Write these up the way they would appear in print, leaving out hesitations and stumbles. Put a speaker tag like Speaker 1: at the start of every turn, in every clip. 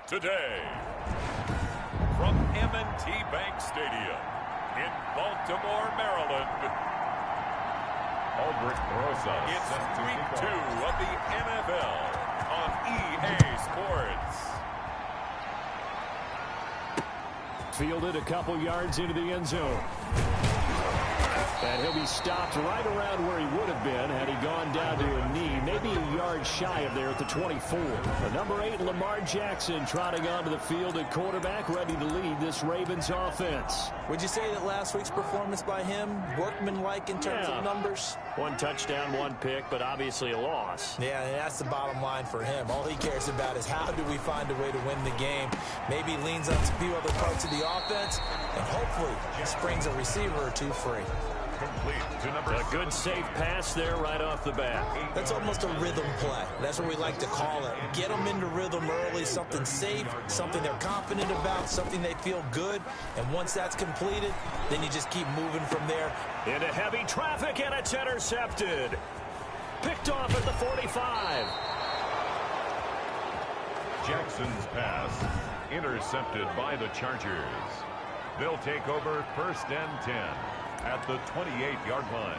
Speaker 1: Today, from M&T Bank Stadium in Baltimore, Maryland, it's Week 2 of the NFL on EA Sports.
Speaker 2: Fielded a couple yards into the end zone. And he'll be stopped right around where he would have been had he gone down to a knee, maybe a yard shy of there at the 24. The number 8, Lamar Jackson, trotting onto the field at quarterback, ready to lead this Ravens offense.
Speaker 3: Would you say that last week's performance by him, workmanlike in terms of numbers?
Speaker 2: 1 touchdown, 1 pick, but obviously a loss.
Speaker 3: Yeah, and that's the bottom line for him. All he cares about is how do we find a way to win the game. Maybe he leans on a few other parts of the offense, and hopefully springs a receiver or two free.
Speaker 2: A good safe pass there right off the bat.
Speaker 3: That's almost a rhythm play. That's what we like to call it. Get them into rhythm early, something safe, something they're confident about, something they feel good. And once that's completed, then you just keep moving from there.
Speaker 2: Into heavy traffic, and it's intercepted. Picked off at the 45.
Speaker 1: Jackson's pass intercepted by the Chargers. They'll take over 1st and 10. At the 28-yard line.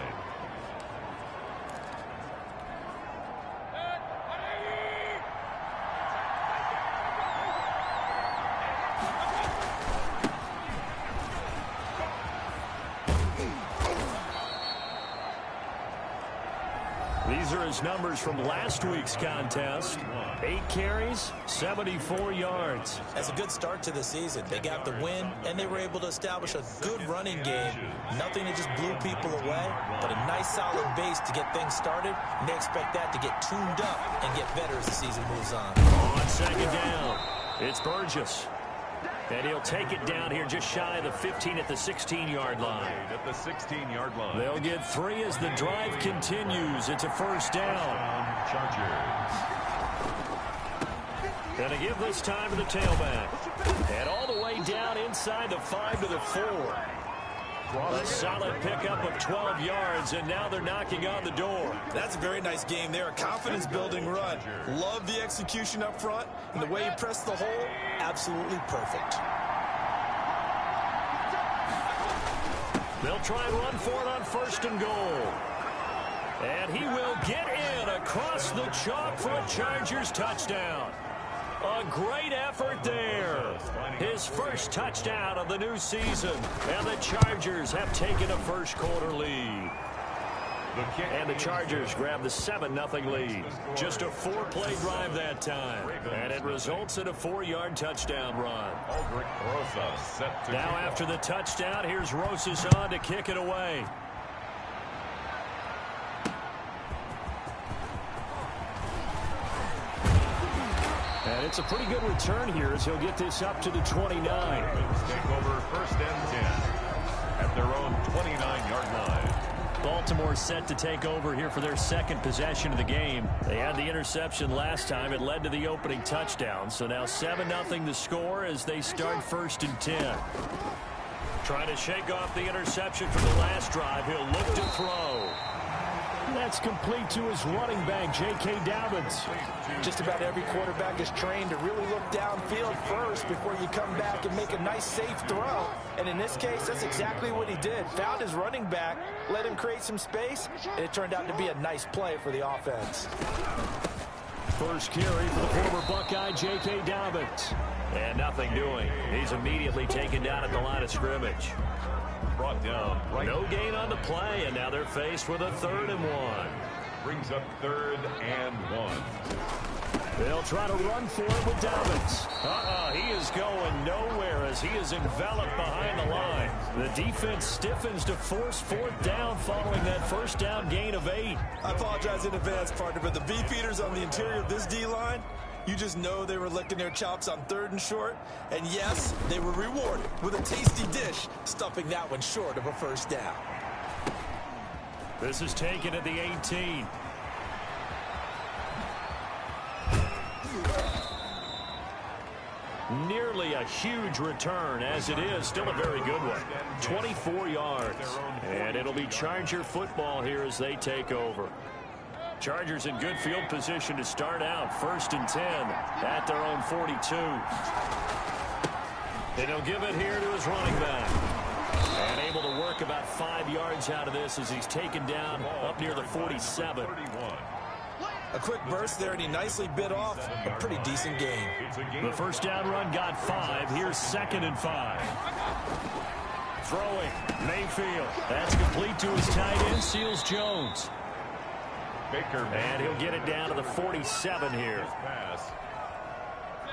Speaker 2: These are his numbers from last week's contest. 8 carries, 74 yards.
Speaker 3: That's a good start to the season. They got the win, and they were able to establish a good running game. Nothing that just blew people away, but a nice solid base to get things started, and they expect that to get tuned up and get better as the season moves on.
Speaker 2: On 2nd down, it's Burgess. And he'll take it down here just shy of the 15 at the 16-yard line.
Speaker 1: At the 16-yard line.
Speaker 2: They'll get 3 as the drive continues. It's a 1st down.
Speaker 1: Chargers.
Speaker 2: And to give this time to the tailback. And all the way down inside the 5 to the 4. A solid pickup of 12 yards, and now they're knocking on the door.
Speaker 3: That's a very nice game there. A confidence-building run. Love the execution up front, and the way he pressed the hole, absolutely perfect.
Speaker 2: They'll try and run for it on 1st and goal. And he will get in across the chalk for a Chargers touchdown. A great effort there. His first touchdown of the new season. And the Chargers have taken a 1st quarter lead. And the Chargers grab the 7-0 lead. Just a 4-play drive that time. And it results in a 4-yard touchdown run. Now after the touchdown, here's Rosas on to kick it away. And it's a pretty good return here as he'll get this up to the 29.
Speaker 1: Take over 1st and 10 at their own 29-yard line.
Speaker 2: Baltimore set to take over here for their 2nd possession of the game. They had the interception last time. It led to the opening touchdown. So now 7-0 the score as they start 1st and 10. Trying to shake off the interception from the last drive. He'll look to throw. That's complete to his running back, J.K. Dobbins.
Speaker 3: Just about every quarterback is trained to really look downfield first before you come back and make a nice, safe throw. And in this case, that's exactly what he did. Found his running back, let him create some space, and it turned out to be a nice play for the offense.
Speaker 2: First carry for the former Buckeye, J.K. Dobbins. And nothing doing. He's immediately taken down at the line of scrimmage.
Speaker 1: Brought down.
Speaker 2: No gain on the play, and now they're faced with a 3rd and 1.
Speaker 1: Brings up 3rd and 1.
Speaker 2: They'll try to run for it with Dobbins. He is going nowhere as he is enveloped behind the line. The defense stiffens to force 4th down following that 1st down gain of 8.
Speaker 3: I apologize in advance, partner, but the beefeaters on the interior of this D-line, you just know they were licking their chops on 3rd and short. And yes, they were rewarded with a tasty dish, stuffing that one short of a 1st down.
Speaker 2: This is taken at the 18. Nearly a huge return, as it is still a very good one. 24 yards. And it'll be Charger football here as they take over. Chargers in good field position to start out. 1st and 10 at their own 42. And he'll give it here to his running back. And able to work about 5 yards out of this as he's taken down up near the 47.
Speaker 3: A quick burst there, and he nicely bit off a pretty decent gain.
Speaker 2: The first down run got 5. Here's 2nd and 5. Throwing, Mayfield. That's complete to his tight end, Seals Jones. And he'll get it down to the 47 here.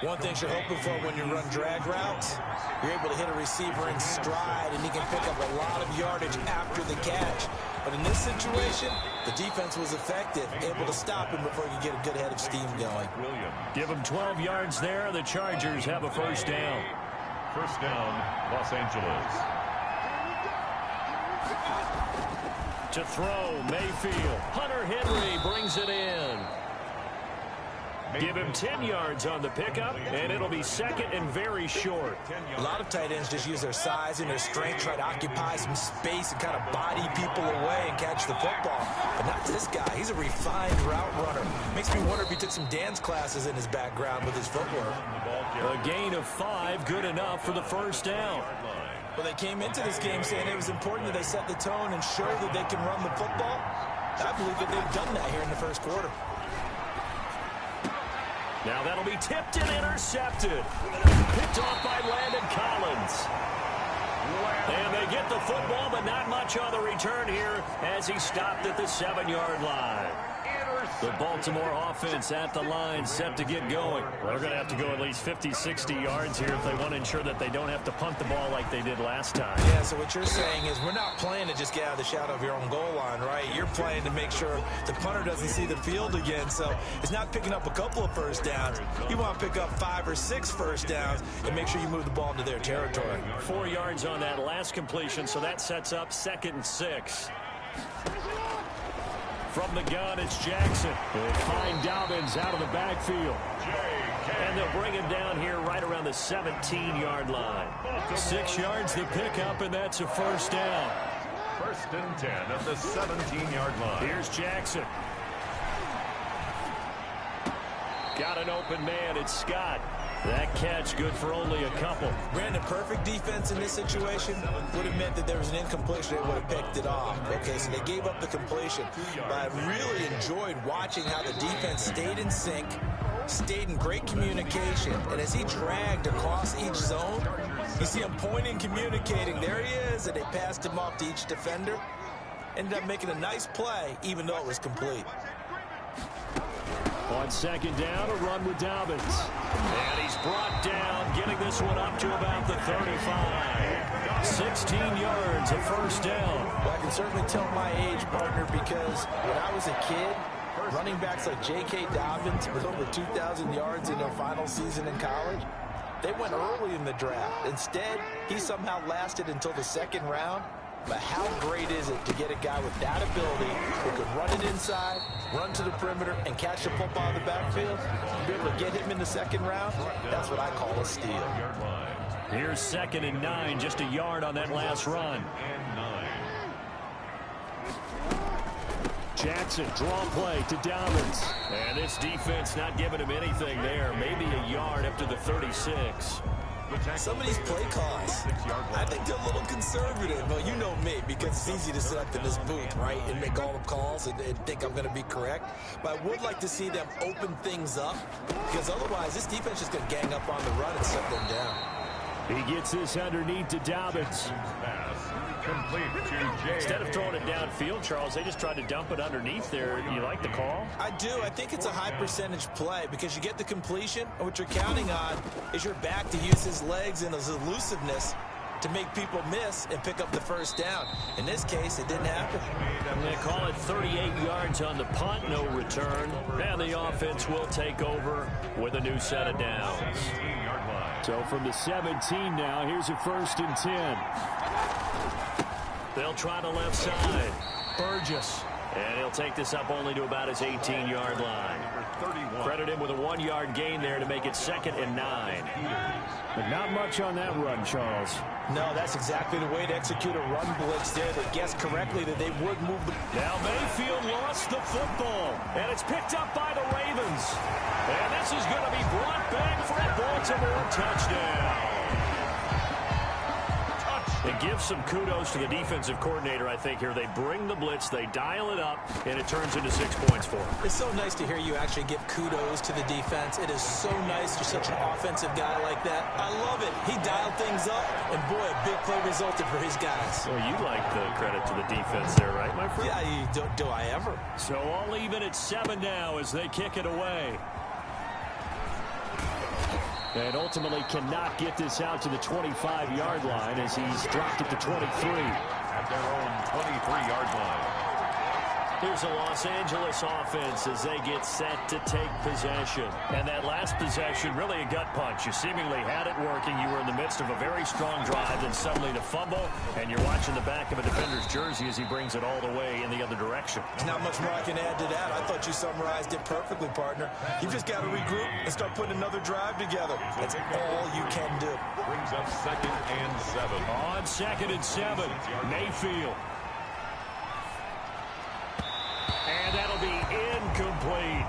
Speaker 3: One thing you're hoping for when you run drag routes, you're able to hit a receiver in stride, and he can pick up a lot of yardage after the catch. But in this situation, the defense was effective, able to stop him before he could get a good head of steam going.
Speaker 2: Give him 12 yards there. The Chargers have a first down.
Speaker 1: First down, Los Angeles.
Speaker 2: To throw, Mayfield. Hunter Henry brings it in. Give him 10 yards on the pickup, and it'll be 2nd and very short.
Speaker 3: A lot of tight ends just use their size and their strength, try to occupy some space and kind of body people away and catch the football. But not this guy. He's a refined route runner. Makes me wonder if he took some dance classes in his background with his footwork.
Speaker 2: A gain of 5, good enough for the first down.
Speaker 3: Well, they came into this game saying it was important that they set the tone and show that they can run the football. I believe that they've done that here in the first quarter.
Speaker 2: Now that'll be tipped and intercepted. Picked off by Landon Collins. And they get the football, but not much on the return here as he stopped at the 7-yard line. The Baltimore offense at the line set to get going. They're going to have to go at least 50, 60 yards here if they want to ensure that they don't have to punt the ball like they did last time.
Speaker 3: Yeah, so what you're saying is we're not playing to just get out of the shadow of your own goal line, right? You're playing to make sure the punter doesn't see the field again. So it's not picking up a couple of first downs. You want to pick up 5 or 6 first downs and make sure you move the ball into their territory.
Speaker 2: 4 yards on that last completion, so that sets up 2nd and 6. From the gun, it's Jackson. They find Dobbins out of the backfield. And they'll bring him down here right around the 17-yard line. 6 yards the pickup, and that's a first down.
Speaker 1: 1st and 10 at the 17-yard line.
Speaker 2: Here's Jackson. Got an open man. It's Scott. That catch good for only a couple.
Speaker 3: Brandon, perfect defense in this situation would have meant that there was an incompletion. They would have picked it off. Okay, so they gave up the completion. But I really enjoyed watching how the defense stayed in sync, stayed in great communication. And as he dragged across each zone, you see him pointing, communicating. There he is, and they passed him off to each defender. Ended up making a nice play, even though it was complete.
Speaker 2: On 2nd down, a run with Dobbins. And he's brought down, getting this one up to about the 35. 16 yards, a first down.
Speaker 3: Well, I can certainly tell my age, partner, because when I was a kid, running backs like J.K. Dobbins with over 2,000 yards in their final season in college, they went early in the draft. Instead, he somehow lasted until the 2nd round. But how great is it to get a guy with that ability who could run it inside, run to the perimeter, and catch the football in the backfield? Be able to get him in the 2nd round? That's what I call a steal.
Speaker 2: Here's 2nd and 9, just a yard on that last run. Jackson, draw play to Dobbins. And this defense not giving him anything there. Maybe a yard up to the 36.
Speaker 3: Some of these play calls, I think they're a little conservative. Well, you know me, because it's easy to sit up in this booth, right, and make all the calls and think I'm going to be correct. But I would like to see them open things up, because otherwise this defense is going to gang up on the run and shut them down.
Speaker 2: He gets this underneath to Dobbins.
Speaker 1: Complete to
Speaker 2: Instead of throwing it downfield, Charles, they just tried to dump it underneath there. You like the call?
Speaker 3: I do. I think it's a high percentage play because you get the completion, and what you're counting on is your back to use his legs and his elusiveness to make people miss and pick up the first down. In this case, it didn't happen.
Speaker 2: They call it 38 yards on the punt, no return. And the offense will take over with a new set of downs. So from the 17 now, here's a 1st and 10. They'll try the left side. Burgess. And he'll take this up only to about his 18-yard line. Credit him with a 1-yard gain there to make it 2nd and 9.
Speaker 4: But not much on that run, Charles.
Speaker 3: No, that's exactly the way to execute a run blitz there. They guessed correctly that they would move the...
Speaker 2: Now Mayfield lost the football, and it's picked up by the Ravens. And this is going to be brought back for a Baltimore touchdown. It gives some kudos to the defensive coordinator, I think, here. They bring the blitz, they dial it up, and it turns into 6 points for them.
Speaker 3: It's so nice to hear you actually give kudos to the defense. It is so nice you're such an offensive guy like that. I love it. He dialed things up, and boy, a big play resulted for his guys.
Speaker 2: Well, you like the credit to the defense there, right, my friend?
Speaker 3: Yeah, do I ever.
Speaker 2: So all even at 7 now as they kick it away. And ultimately cannot get this out to the 25-yard line as he's dropped it to 23.
Speaker 1: At their own 23-yard line.
Speaker 2: Here's a Los Angeles offense as they get set to take possession. And that last possession, really a gut punch. You seemingly had it working. You were in the midst of a very strong drive, then suddenly the fumble, and you're watching the back of a defender's jersey as he brings it all the way in the other direction.
Speaker 3: Not much more I can add to that. I thought you summarized it perfectly, partner. You've just got to regroup and start putting another drive together. That's all you can do.
Speaker 1: Brings up 2nd and 7.
Speaker 2: On 2nd and 7, Mayfield. And that'll be incomplete.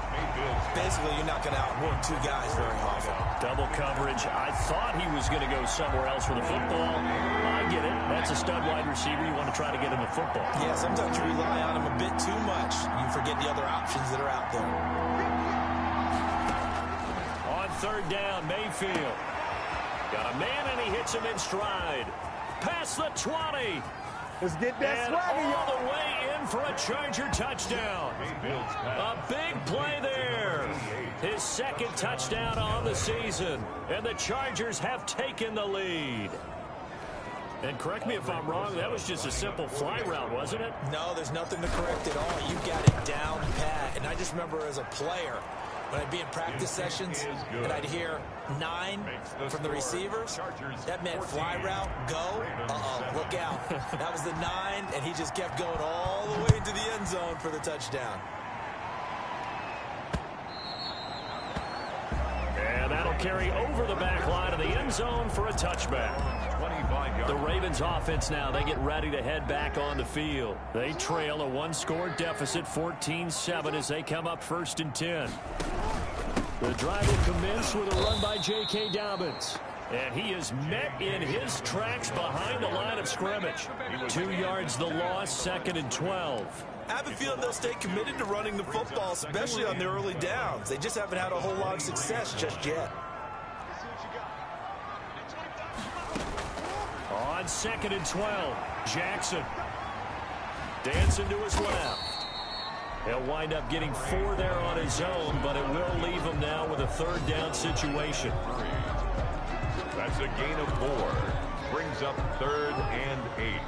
Speaker 3: Basically, you're not going to outwork two guys very often.
Speaker 2: Double coverage. I thought he was going to go somewhere else for the football. I get it. That's a stud wide receiver. You want to try to get him the football.
Speaker 3: Yeah, sometimes you rely on him a bit too much. You forget the other options that are out there.
Speaker 2: On 3rd down, Mayfield. Got a man, and he hits him in stride. Past the 20.
Speaker 4: Let's get that swagger,
Speaker 2: all the way in for a Charger touchdown. A big play there. His 2nd touchdown on the season. And the Chargers have taken the lead. And correct me if I'm wrong, that was just a simple fly route, wasn't it?
Speaker 3: No, there's nothing to correct at all. You got it down pat. And I just remember as a player, when I'd be in practice sessions and I'd hear 9 from the receivers, that meant fly route, go, look out. That was the 9, and he just kept going all the way into the end zone for the touchdown.
Speaker 2: And that'll carry over the back line of the end zone for a touchback. The Ravens offense now, they get ready to head back on the field. They trail a 1-score deficit, 14-7, as they come up 1st and 10. The drive will commence with a run by J.K. Dobbins. And he is met in his tracks behind the line of scrimmage. 2 yards the loss, 2nd and 12.
Speaker 3: I have a feeling they'll stay committed to running the football, especially on their early downs. They just haven't had a whole lot of success just yet.
Speaker 2: On 2nd and 12, Jackson dancing to his left. He'll wind up getting 4 there on his own, but it will leave him now with a 3rd down situation.
Speaker 1: That's a gain of 4. Brings up 3rd and 8.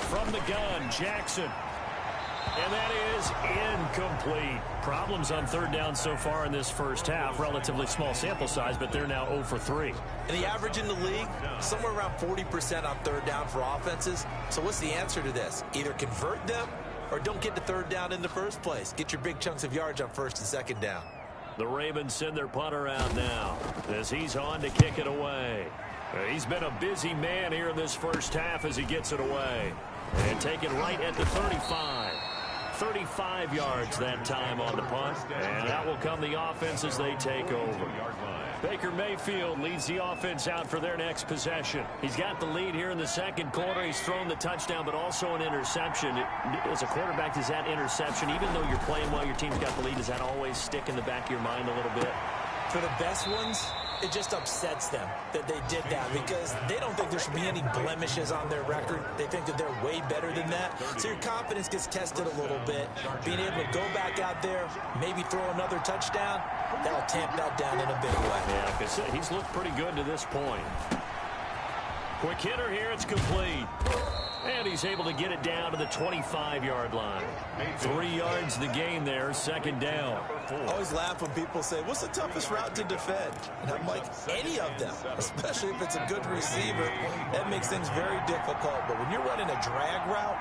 Speaker 2: From the gun, Jackson. And that is incomplete. Problems on 3rd down so far in this first half. Relatively small sample size, but they're now 0 for 3.
Speaker 3: And the average in the league, somewhere around 40% on 3rd down for offenses. So what's the answer to this? Either convert them or don't get to 3rd down in the first place. Get your big chunks of yards on 1st and 2nd down.
Speaker 2: The Ravens send their punter out now as he's on to kick it away. He's been a busy man here in this first half as he gets it away. And take it right at the 35. 35 yards that time on the punt. And out will come the offense as they take over. Baker Mayfield leads the offense out for their next possession. He's got the lead here in the 2nd quarter. He's thrown the touchdown, but also an interception. As a quarterback, does that interception, even though you're playing well, your team's got the lead, does that always stick in the back of your mind a little bit?
Speaker 3: For the best ones, it just upsets them that they did that because they don't think there should be any blemishes on their record. They think that they're way better than that. So your confidence gets tested a little bit. Being able to go back out there, maybe throw another touchdown, that'll tamp that down in a big way.
Speaker 2: Yeah, because he's looked pretty good to this point. Quick hitter here, it's complete. And he's able to get it down to the 25-yard line. 3 yards the gain there, 2nd down.
Speaker 3: I always laugh when people say, what's the toughest route to defend? And I'm like, any of them, especially if it's a good receiver. That makes things very difficult. But when you're running a drag route,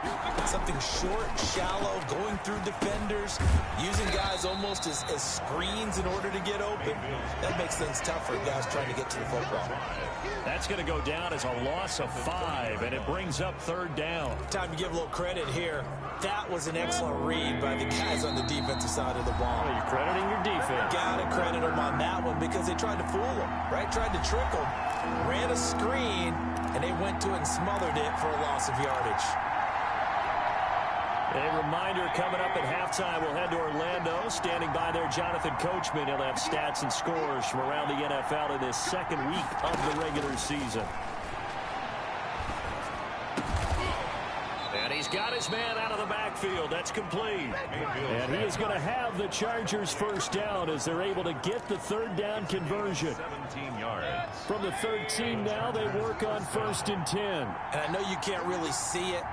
Speaker 3: something short, shallow, going through defenders, using guys almost as screens in order to get open, that makes things tough for guys trying to get to the football.
Speaker 2: That's going to go down as a loss of 5, and it brings up 3rd down.
Speaker 3: Time to give a little credit here. That was an excellent read by the guys on the defensive side of the ball.
Speaker 2: Well, you're crediting your defense.
Speaker 3: Gotta credit them on that one because they tried to fool them, right? Tried to trick them, ran a screen, and they went to it and smothered it for a loss of yardage.
Speaker 2: A reminder coming up at halftime, we'll head to Orlando. Standing by there, Jonathan Coachman. He'll have stats and scores from around the NFL in this 2nd week of the regular season. And he's got his man out of the backfield. That's complete. And he is going to have the Chargers 1st down as they're able to get the 3rd down conversion.
Speaker 1: 17 yards.
Speaker 2: From the 13 now, they work on 1st and 10.
Speaker 3: And I know you can't really see it,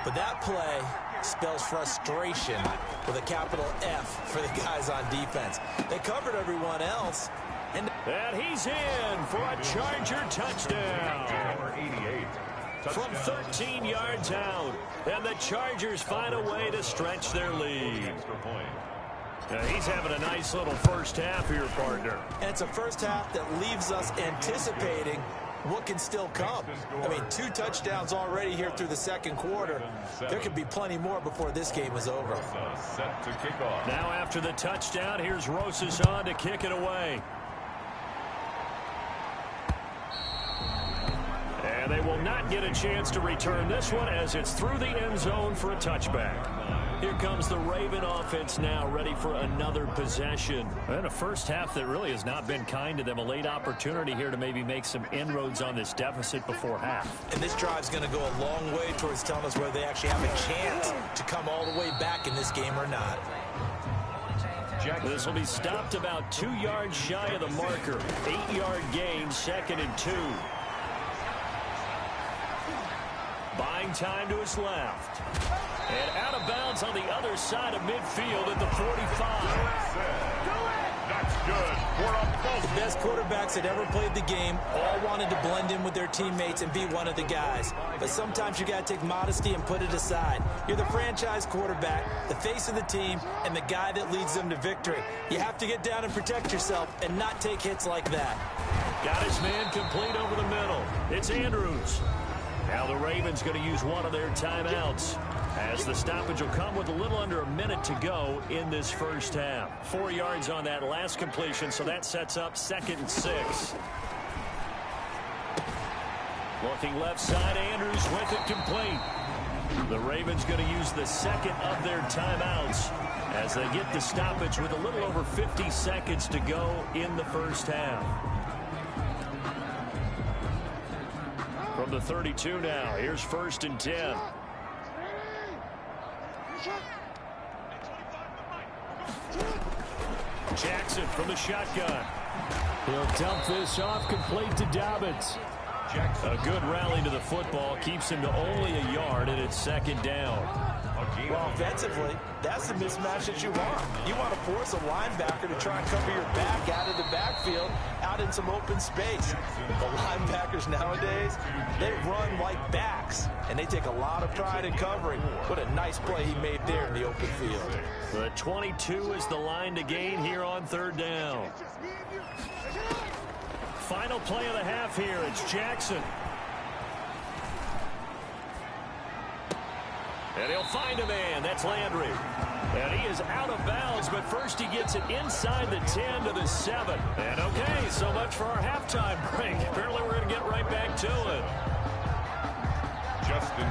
Speaker 3: but that play spells frustration with a capital F for the guys on defense. They covered everyone else. And
Speaker 2: he's in for a Charger touchdown.
Speaker 1: Number 88.
Speaker 2: From 13 yards out. And the Chargers find a way to stretch their lead.
Speaker 1: Extra point.
Speaker 2: He's having a nice little first half here, partner.
Speaker 3: And it's a first half that leaves us anticipating what can still come. I mean, 2 touchdowns already here through the 2nd quarter. There could be plenty more before this game is over.
Speaker 1: Set to kick off.
Speaker 2: Now after the touchdown, here's Rosas on to kick it away. And they will not get a chance to return this one as it's through the end zone for a touchback. Here comes the Raven offense now, ready for another possession. And a first half that really has not been kind to them. A late opportunity here to maybe make some inroads on this deficit before half.
Speaker 3: And this drive's going to go a long way towards telling us whether they actually have a chance to come all the way back in this game or not.
Speaker 2: This will be stopped about 2 yards shy of the marker. 8-yard gain, 2nd and 2. Buying time to his left. And out of bounds on the other side of midfield at the 45.
Speaker 1: That's good for a ball.
Speaker 3: The best quarterbacks that ever played the game all wanted to blend in with their teammates and be one of the guys. But sometimes you got to take modesty and put it aside. You're the franchise quarterback, the face of the team, and the guy that leads them to victory. You have to get down and protect yourself and not take hits like that.
Speaker 2: Got his man complete over the middle. It's Andrews. Now the Ravens going to use one of their timeouts, as the stoppage will come with a little under a minute to go in this first half. 4 yards on that last completion, so that sets up 2nd and 6. Looking left side, Andrews with it complete. The Ravens going to use the 2nd of their timeouts as they get the stoppage with a little over 50 seconds to go in the first half. From the 32 now, here's 1st and 10. Jackson from the shotgun. He'll dump this off complete to Dobbins. A good rally to the football keeps him to only a yard, and it's 2nd down.
Speaker 3: Well, offensively, that's the mismatch that you want. You want to force a linebacker to try and cover your back out of the backfield, out in some open space. The linebackers nowadays, they run like backs, and they take a lot of pride in covering. What a nice play he made there in the open field.
Speaker 2: The 22 is the line to gain here on 3rd down. Final play of the half here. It's Jackson. And he'll find a man. That's Landry. And he is out of bounds, but first he gets it inside the 10 to the 7. And okay, so much for our halftime break. Apparently we're going to get right back to it.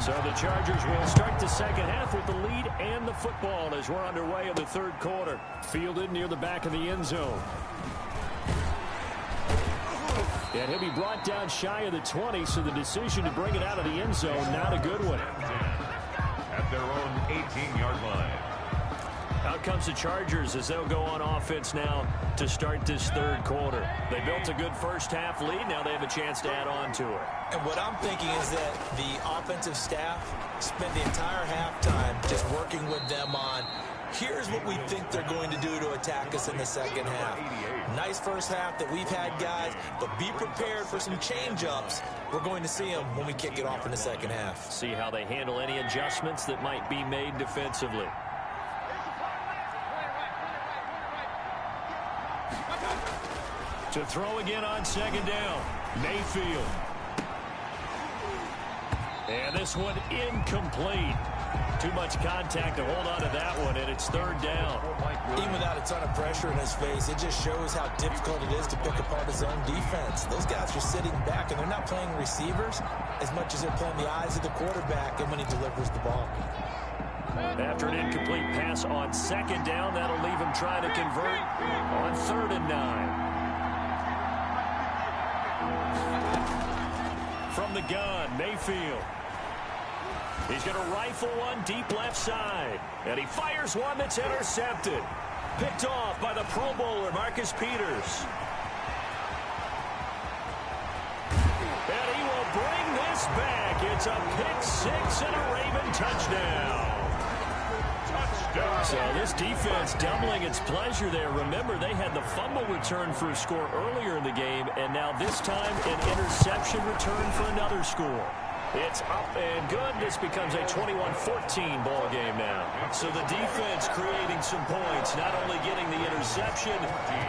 Speaker 2: So the Chargers will start the 2nd half with the lead and the football as we're underway in the 3rd quarter. Fielded near the back of the end zone. And he'll be brought down shy of the 20, so the decision to bring it out of the end zone, not a good one.
Speaker 1: At their own 18-yard line.
Speaker 2: Out comes the Chargers as they'll go on offense now to start this 3rd quarter. They built a good first half lead. Now they have a chance to add on to it.
Speaker 3: And what I'm thinking is that the offensive staff spent the entire halftime just working with them on Here's what we think they're going to do to attack us in the second half. Nice first half that we've had, guys, but be prepared for some change-ups. We're going to see them when we kick it off in the second half.
Speaker 2: See how they handle any adjustments that might be made defensively. To throw again on second down, Mayfield. And this one incomplete. Too much contact to hold on to that one, and it's third down.
Speaker 3: Even without a ton of pressure in his face, it just shows how difficult it is to pick apart his own defense. Those guys are sitting back, and they're not playing receivers as much as they're playing the eyes of the quarterback and when he delivers the ball.
Speaker 2: After an incomplete pass on second down, that'll leave him trying to convert on 3rd and 9. From the gun, Mayfield. He's going to rifle one deep left side. And he fires one that's intercepted. Picked off by the Pro Bowler, Marcus Peters. And he will bring this back. It's a pick six and a Raven touchdown. So this defense doubling its pleasure there. Remember, they had the fumble return for a score earlier in the game, and now this time an interception return for another score. It's up and good. This becomes a 21-14 ball game now. So the defense creating some points, not only getting the interception,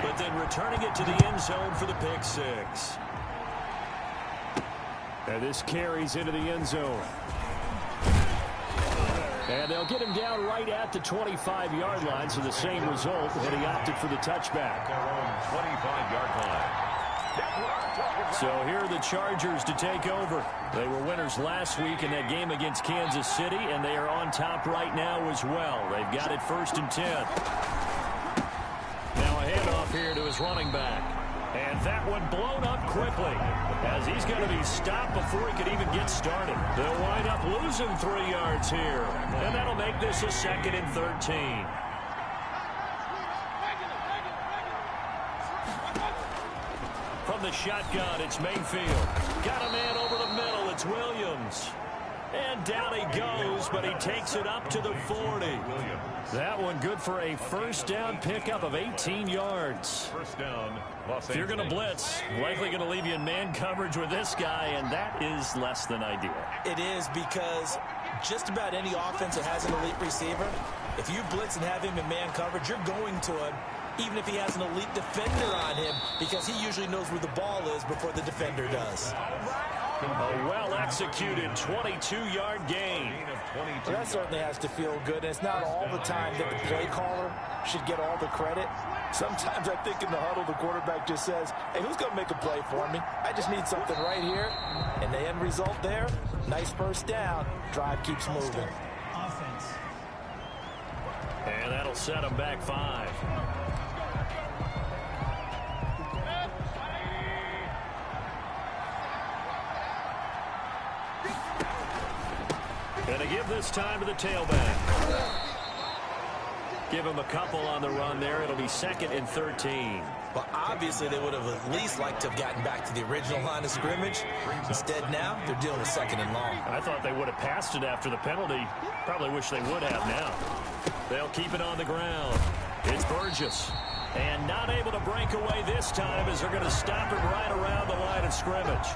Speaker 2: but then returning it to the end zone for the pick six.
Speaker 4: And this carries into the end zone. And they'll get him down right at the 25-yard line, so the same result, and he opted for the touchback.
Speaker 1: 25-yard line.
Speaker 2: So here are the Chargers to take over. They were winners last week in that game against Kansas City, and they are on top right now as well. They've got it 1st and 10. Now a handoff here to his running back. And that one blown up quickly as he's going to be stopped before he could even get started. They'll wind up losing 3 yards here, and that'll make this a 2nd and 13. From the shotgun, it's Mayfield. Got a man over the middle. It's Williams. And down he goes, but he takes it up to the 40. That one good for a first down pickup of 18 yards.
Speaker 1: First down,
Speaker 2: If you're going to blitz, likely going to leave you in man coverage with this guy, and that is less than ideal.
Speaker 3: It is, because just about any offense that has an elite receiver, if you blitz and have him in man coverage, you're going to him, even if he has an elite defender on him, because he usually knows where the ball is before the defender does.
Speaker 2: A well-executed 22-yard gain.
Speaker 3: Well, that certainly has to feel good, and it's not all the time that the play caller should get all the credit. Sometimes I think in the huddle, the quarterback just says, hey, who's going to make a play for me? I just need something right here. And the end result there, nice first down. Drive keeps moving.
Speaker 2: And that'll set him back 5. And to give this time to the tailback. Give him a couple on the run there. It'll be 2nd and 13.
Speaker 3: Well, obviously, they would have at least liked to have gotten back to the original line of scrimmage. Instead, now, they're dealing with 2nd and long.
Speaker 2: I thought they would have passed it after the penalty. Probably wish they would have now. They'll keep it on the ground. It's Burgess. And not able to break away this time as they're going to stop it right around the line of scrimmage.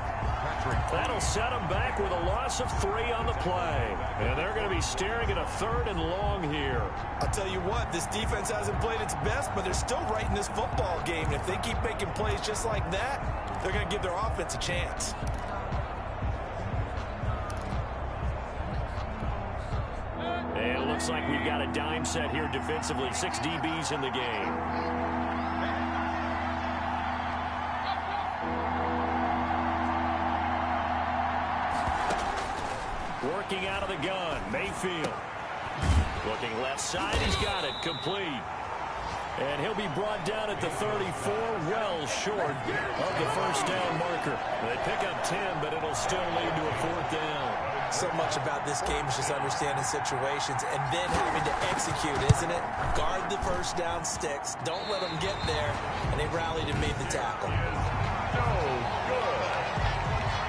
Speaker 2: That'll set them back with a loss of 3 on the play. And they're going to be staring at a 3rd and long here.
Speaker 3: I'll tell you what, this defense hasn't played its best, but they're still right in this football game. And if they keep making plays just like that, they're going to give their offense a chance.
Speaker 2: And it looks like we've got a dime set here defensively. 6 DBs in the game. Working out of the gun, Mayfield. Looking left side, he's got it, complete. And he'll be brought down at the 34, well short of the first down marker. They pick up 10, but it'll still lead to a 4th down.
Speaker 3: So much about this game is just understanding situations and then having to execute, isn't it? Guard the first down sticks. Don't let them get there. And they rallied and made the tackle.
Speaker 1: No good.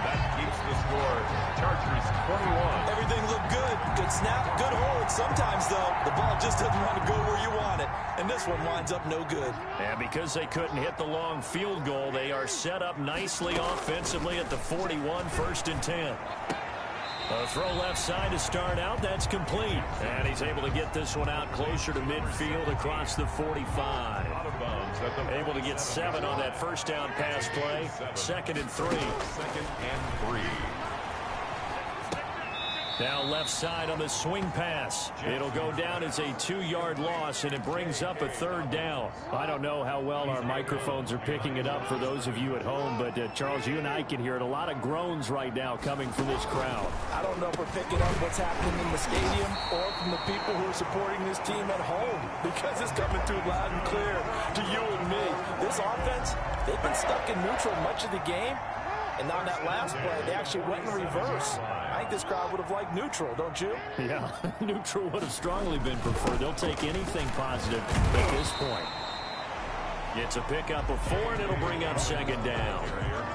Speaker 1: That keeps the score. Chargers 21.
Speaker 3: Everything looked good. Good Good snap, good hold. Sometimes, though, the ball just doesn't want to go where you want it. And this one winds up no good.
Speaker 2: And because they couldn't hit the long field goal, they are set up nicely offensively at the 41, 1st and 10. A throw left side to start out. That's complete. And he's able to get this one out closer to midfield across the 45. Able to get 7 on that first down pass play. 2nd and 3.
Speaker 1: 2nd and 3.
Speaker 2: Now left side on the swing pass. It'll go down as a 2-yard loss, and it brings up a 3rd down. I don't know how well our microphones are picking it up for those of you at home, but Charles, you and I can hear it. A lot of groans right now coming from this crowd.
Speaker 3: I don't know if we're picking up what's happening in the stadium or from the people who are supporting this team at home, because it's coming through loud and clear to you and me. This offense, they've been stuck in neutral much of the game, and on that last play, they actually went in reverse. I think this crowd would have liked neutral, don't you?
Speaker 2: Yeah, neutral would have strongly been preferred. They'll take anything positive at this point. It's a pickup of 4, and it'll bring up 2nd down.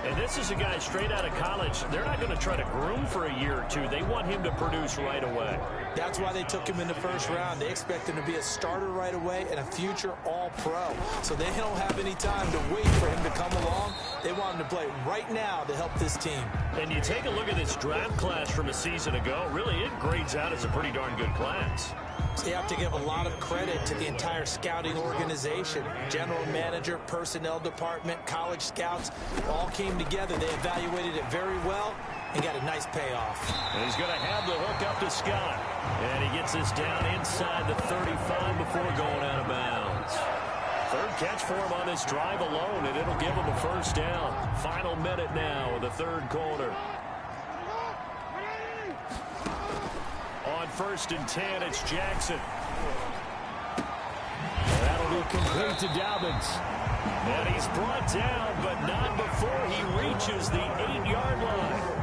Speaker 2: And this is a guy straight out of college. They're not going to try to groom for a year or two. They want him to produce right away.
Speaker 3: That's why they took him in the 1st round. They expect him to be a starter right away and a future all-pro. So they don't have any time to wait for him to come along. They want him to play right now to help this team.
Speaker 2: And you take a look at this draft class from a season ago. Really, it grades out as a pretty darn good class.
Speaker 3: So you have to give a lot of credit to the entire scouting organization. General manager, personnel department, college scouts all came together. They evaluated it very well and got a nice payoff.
Speaker 2: And he's going to have the hook up to Scott. And he gets this down inside the 35 before going out of bounds. 3rd catch for him on this drive alone, and it'll give him a 1st down. Final minute now of the 3rd quarter. On 1st and 10, it's Jackson. That'll be complete to Dobbins. And he's brought down, but not before he reaches the 8-yard line.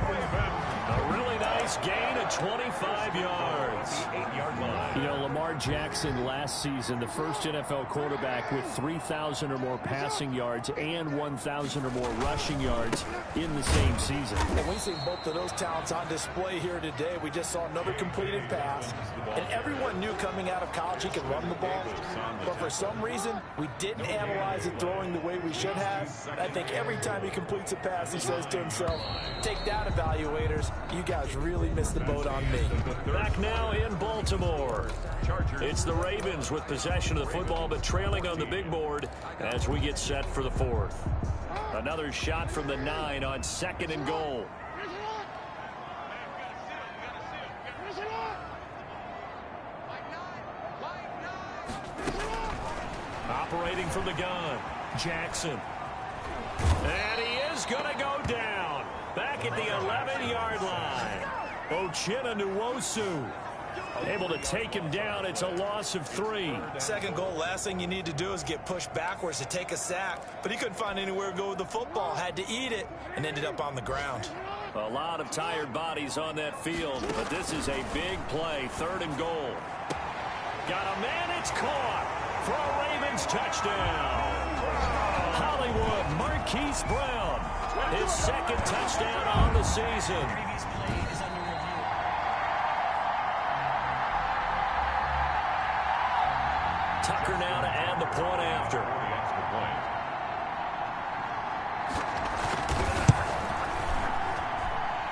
Speaker 2: A really nice gain of 25 yards. 8-yard line. You know, Lamar Jackson last season, the first NFL quarterback with 3,000 or more passing yards and 1,000 or more rushing yards in the same season.
Speaker 3: And we see both of those talents on display here today. We just saw another completed pass. And everyone knew coming out of college he could run the ball. But for some reason, we didn't analyze it throwing the way we should have. I think every time he completes a pass, he says to himself, take that, evaluators. You guys really missed the boat on me.
Speaker 2: Back now in Baltimore. It's the Ravens with possession of the football, but trailing on the big board as we get set for the 4th. Another shot from the 9 on 2nd and goal. Operating from the gun, Jackson. And he is going to go down. Back at the 11-yard line. Uchenna Nwosu able to take him down. It's a loss of 3.
Speaker 3: 2nd goal, last thing you need to do is get pushed backwards to take a sack. But he couldn't find anywhere to go with the football. Had to eat it and ended up on the ground.
Speaker 2: A lot of tired bodies on that field, but this is a big play. 3rd and goal. Got a man, it's caught for a Ravens touchdown. Hollywood Marquise Brown, his 2nd touchdown on the season. Tucker now to add the point after.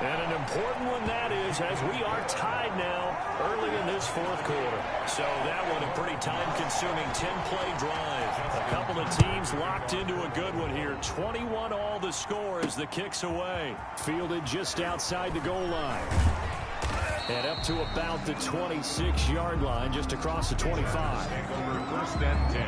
Speaker 2: And an important one that is, as we are tied now early in this 4th quarter. So that one a pretty time-consuming 10-play drive. A couple of teams locked into a good one here. 21 all the score as the kick's away. Fielded just outside the goal line. And up to about the 26-yard line, just across the 25.
Speaker 1: 1st and 10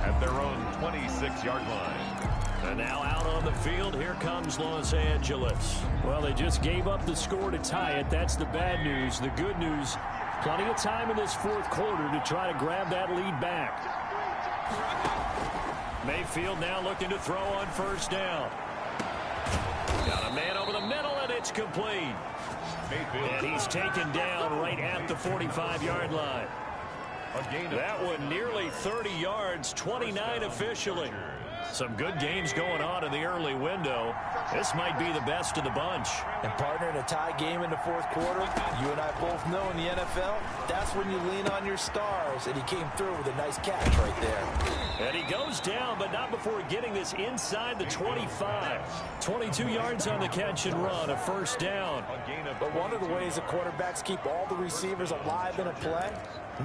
Speaker 1: at their own 26-yard line.
Speaker 2: And now out on the field, here comes Los Angeles. Well, they just gave up the score to tie it. That's the bad news. The good news, plenty of time in this 4th quarter to try to grab that lead back. Mayfield now looking to throw on 1st down. Got a man over the middle, and it's complete. And he's taken down right at the 45-yard line. That one nearly 30 yards, 29 officially. Some good games going on in the early window. This might be the best of the bunch.
Speaker 3: And partner, in a tie game in the fourth quarter, you and I both know in the NFL, that's when you lean on your stars. And he came through with a nice catch right there.
Speaker 2: And he goes down, but not before getting this inside the 25. 22 yards on the catch and run, a first down.
Speaker 3: But one of the ways the quarterbacks keep all the receivers alive in a play,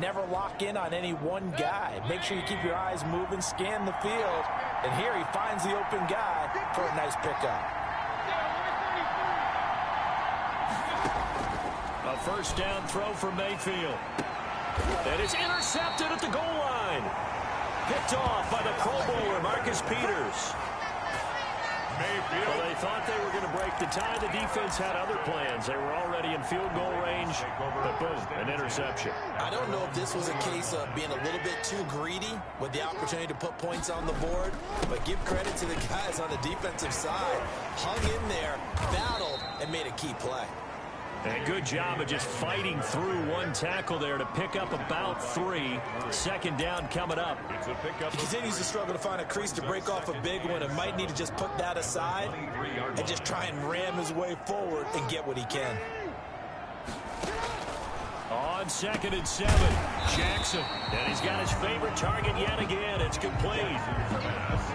Speaker 3: never lock in on any one guy. Make sure you keep your eyes moving, scan the field. And here he finds the open guy for a nice pickup.
Speaker 2: A first down throw for Mayfield. And it's intercepted at the goal line. Picked off by the Pro Bowler, Marcus Peters. Well, they thought they were going to break the tie. The defense had other plans. They were already in field goal range, but boom, an interception.
Speaker 3: I don't know if this was a case of being a little bit too greedy with the opportunity to put points on the board, but give credit to the guys on the defensive side. Hung in there, battled, and made a key play.
Speaker 2: And good job of just fighting through one tackle there to pick up about 3. Second down coming up.
Speaker 3: He continues to struggle to find a crease to break off a big one and might need to just put that aside and just try and ram his way forward and get what he can.
Speaker 2: On 2nd and 7, Jackson. And he's got his favorite target yet again. It's complete.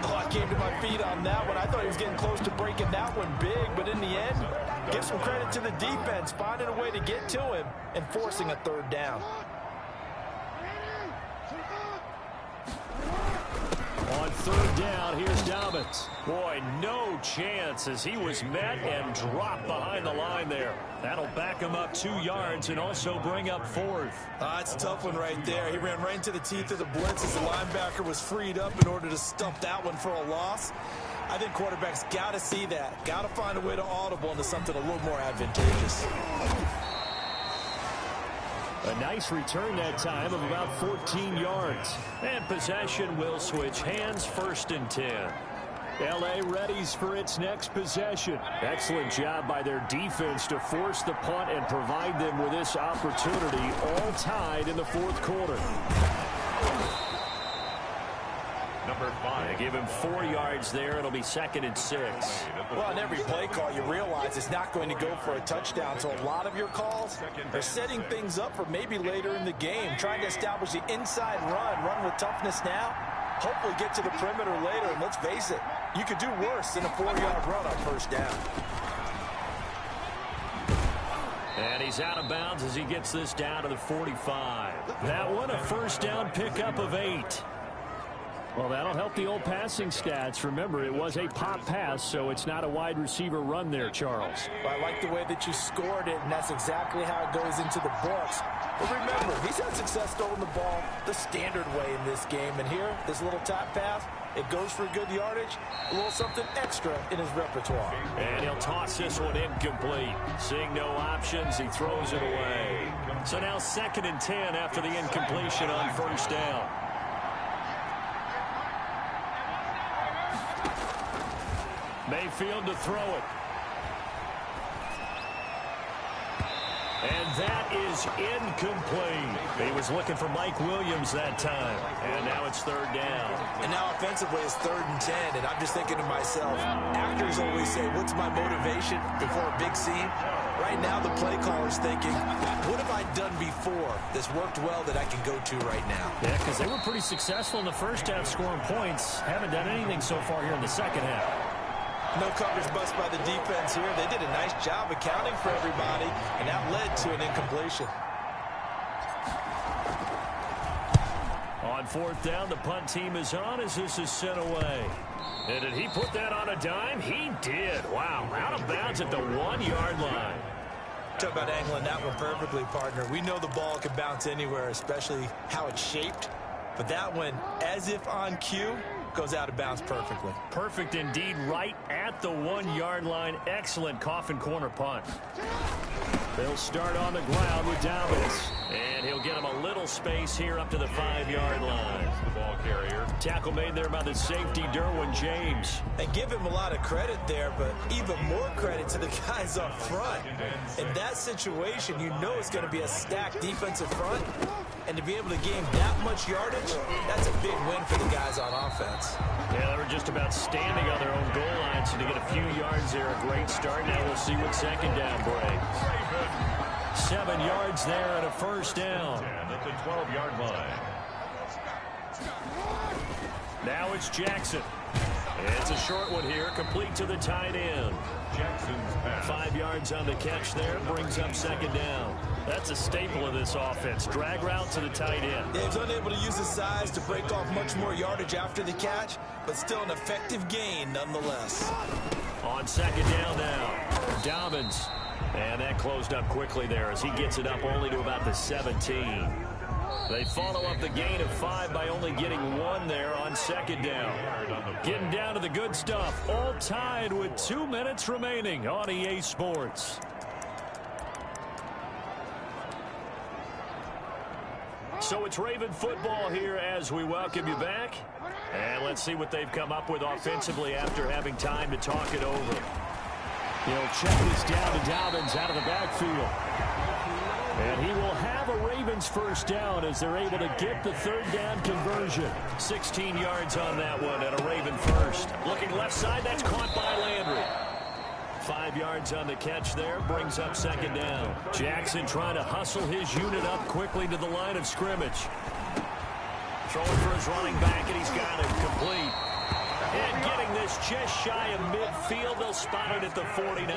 Speaker 3: Oh, I came to my feet on that one. I thought he was getting close to breaking that one big, but in the end, give some credit to the defense, finding a way to get to him and forcing a third down.
Speaker 2: On 3rd down, here's Dobbins. Boy, no chance as he was met and dropped behind the line there. That'll back him up 2 yards and also bring up 4th.
Speaker 3: That's a tough one right there. He ran right into the teeth of the blitz as the linebacker was freed up in order to stump that one for a loss. I think quarterbacks got to see that. Got to find a way to audible into something a little more advantageous.
Speaker 2: A nice return that time of about 14 yards. And possession will switch hands, 1st and 10. L.A. readies for its next possession. Excellent job by their defense to force the punt and provide them with this opportunity, all tied in the 4th quarter.
Speaker 1: Number 5.
Speaker 2: They give him 4 yards there. It'll be 2nd and 6.
Speaker 3: Well, on every play call, you realize it's not going to go for a touchdown. So a lot of your calls are setting things up for maybe later in the game, trying to establish the inside run with toughness now, hopefully get to the perimeter later. And let's face it, you could do worse than a 4-yard run on 1st down.
Speaker 2: And he's out of bounds as he gets this down to the 45. That one, a 1st down pickup of 8. Well, that'll help the old passing stats. Remember, it was a pop pass, so it's not a wide receiver run there, Charles.
Speaker 3: Well, I like the way that you scored it, and that's exactly how it goes into the books. But remember, he's had success throwing the ball the standard way in this game. And here, this little top pass, it goes for good yardage, a little something extra in his repertoire.
Speaker 2: And he'll toss this one incomplete. Seeing no options, he throws it away. So now 2nd and 10 after the incompletion on 1st down. Mayfield to throw it. And that is incomplete. He was looking for Mike Williams that time. And now it's 3rd down.
Speaker 3: And now offensively it's 3rd and 10. And I'm just thinking to myself, actors always say, what's my motivation before a big scene? Right now the play caller's thinking, what have I done before that's worked well that I can go to right now?
Speaker 2: Yeah, because they were pretty successful in the 1st half scoring points. Haven't done anything so far here in the 2nd half.
Speaker 3: No coverage bust by the defense here. They did a nice job accounting for everybody, and that led to an incompletion.
Speaker 2: On 4th down, the punt team is on as this is sent away. And did he put that on a dime? He did. Wow, out of bounds at the 1-yard line.
Speaker 3: Talk about angling that one perfectly, partner. We know the ball can bounce anywhere, especially how it's shaped. But that one, as if on cue, goes out of bounds perfectly.
Speaker 2: Perfect indeed, right at the 1-yard line. Excellent coffin corner punt. They'll start on the ground with Dobbins. And he'll get him a little space here up to the 5-yard line.
Speaker 1: The ball carrier.
Speaker 2: Tackle made there by the safety, Derwin James.
Speaker 3: And give him a lot of credit there, but even more credit to the guys up front. In that situation, you know it's going to be a stacked defensive front. And to be able to gain that much yardage, that's a big win for the guys on offense.
Speaker 2: Yeah, they were just about standing on their own goal line, so to get a few yards there, a great start. Now we'll see what second down brings. 7 yards there and a first down.
Speaker 1: At the 12-yard line.
Speaker 2: Now it's Jackson. It's a short one here, complete to the tight end.
Speaker 1: Jackson's pass.
Speaker 2: 5 yards on the catch there, brings up second down. That's a staple of this offense. Drag route to the tight end.
Speaker 3: Yeah, he was unable to use his size to break off much more yardage after the catch, but still an effective gain nonetheless.
Speaker 2: On second down now, Dobbins. And that closed up quickly there as he gets it up only to about the 17. They follow up the gain of 5 by only getting 1 there on second down. Getting down to the good stuff. All tied with 2 minutes remaining on EA Sports. So it's Raven football here as we welcome you back. And let's see what they've come up with offensively after having time to talk it over. He'll check this down to Dobbins out of the backfield. And he will have a Ravens first down as they're able to get the third down conversion. 16 yards on that one and a Raven first. Looking left side, that's caught by Landry. 5 yards on the catch there, brings up second down. Jackson trying to hustle his unit up quickly to the line of scrimmage. Throwing for his running back, and he's got it complete. And getting this just shy of midfield, they'll spot it at the 49.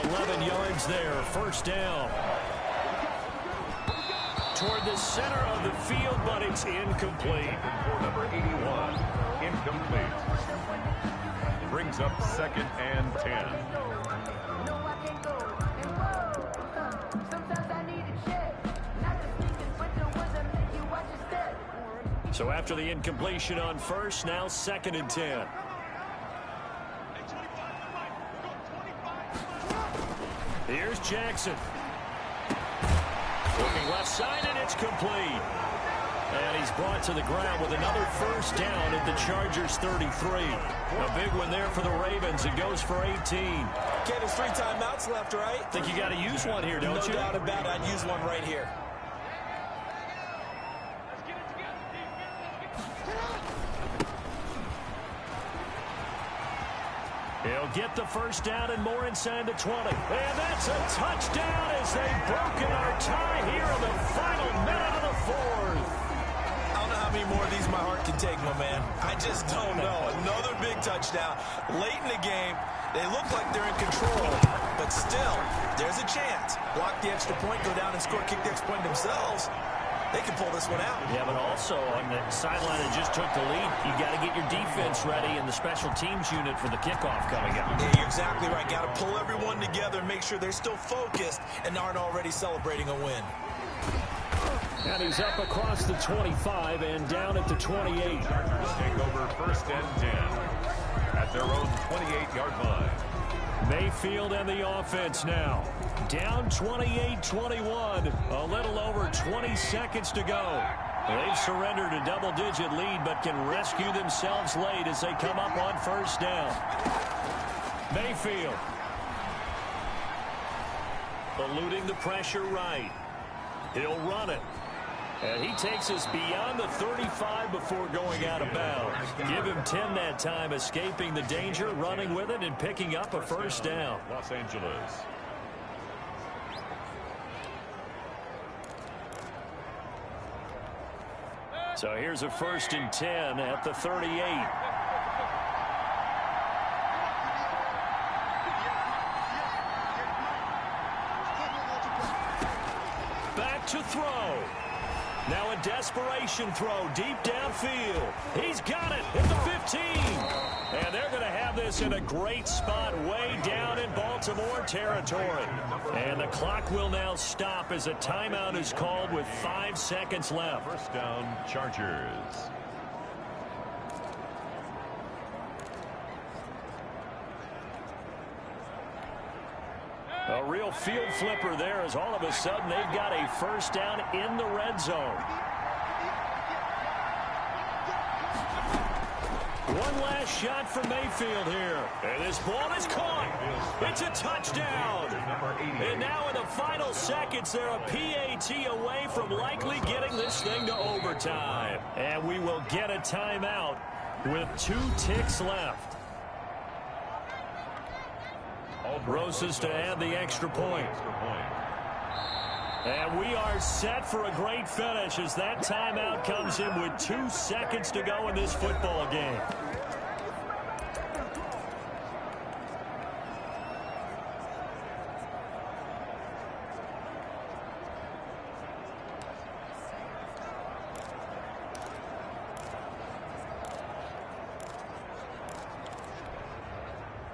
Speaker 2: 11 yards there, first down. Toward the center of the field, but it's incomplete.
Speaker 1: Number 81, incomplete. Brings up second and 10.
Speaker 2: So after the incompletion on first, now second and 10. Here's Jackson. Looking left side, and it's complete. And he's brought to the ground with another first down at the Chargers' 33. A big one there for the Ravens. It goes for 18.
Speaker 3: Okay, there's 3 timeouts left, right?
Speaker 2: Think you got to use one here, don't you?
Speaker 3: No doubt about it. I'd use one right here.
Speaker 2: He'll get the first down and more inside the 20. And that's a touchdown as they've broken our tie here in the final minute of the fourth.
Speaker 3: I don't know how many more of these my heart can take, my man. I just don't know. Another big touchdown. Late in the game, they look like they're in control, but still, there's a chance. Block the extra point, go down and score, kick the extra point themselves. They can pull this one out.
Speaker 2: Yeah, but also on the sideline that just took the lead, you got to get your defense ready and the special teams unit for the kickoff coming up.
Speaker 3: Yeah, you're exactly right. Got to pull everyone together and make sure they're still focused and aren't already celebrating a win.
Speaker 2: And he's up across the 25 and down at the 28.
Speaker 1: Take over first and 10 at their own 28-yard line.
Speaker 2: Mayfield and the offense now. Down 28-21. A little over 20 seconds to go. They've surrendered a double-digit lead, but can rescue themselves late as they come up on first down. Mayfield. Eluding the pressure right. He'll run it. And he takes us beyond the 35 before going out of bounds. Give him 10 that time, escaping the danger, running with it, and picking up a first down.
Speaker 1: Los Angeles.
Speaker 2: So here's a first and 10 at the 38. Back to throw. Now a desperation throw deep downfield. He's got it at the 15. And they're going to have this in a great spot way down in Baltimore territory. And the clock will now stop as a timeout is called with 5 seconds left.
Speaker 1: First down, Chargers.
Speaker 2: A real field flipper there as all of a sudden they've got a first down in the red zone. One last shot for Mayfield here. And this ball is caught. It's a touchdown. And now in the final seconds, they're a PAT away from likely getting this thing to overtime. And we will get a timeout with 2 ticks left. Rosas to add the extra point. And we are set for a great finish as that timeout comes in with 2 seconds to go in this football game.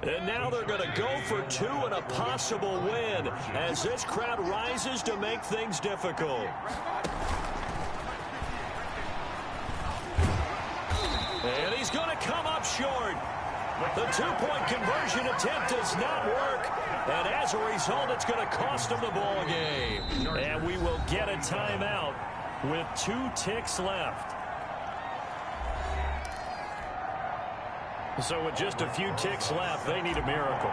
Speaker 2: And now they're going to go for 2 and a possible win as this crowd rises to make things difficult. And he's going to come up short. The 2-point conversion attempt does not work. And as a result, it's going to cost them the ball game. And we will get a timeout with 2 ticks left. So with just a few ticks left, they need a miracle.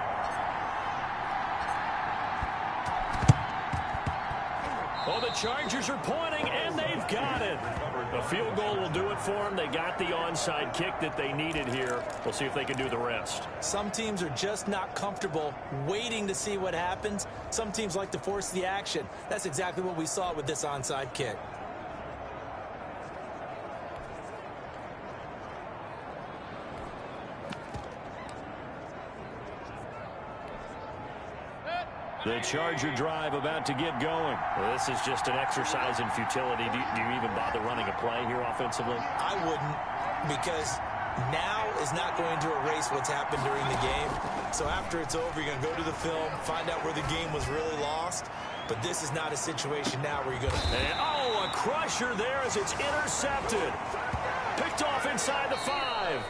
Speaker 2: Oh, the Chargers are pointing, and they've got it. A field goal will do it for them. They got the onside kick that they needed here. We'll see if they can do the rest.
Speaker 3: Some teams are just not comfortable waiting to see what happens. Some teams like to force the action. That's exactly what we saw with this onside kick.
Speaker 2: The Charger drive about to get going. Well, this is just an exercise in futility. Do you even bother running a play here offensively?
Speaker 3: I wouldn't, because now is not going to erase what's happened during the game. So after it's over, you're going to go to the film, find out where the game was really lost. But this is not a situation now where you're going to...
Speaker 2: And, oh, a crusher there as it's intercepted. Picked off inside the 5.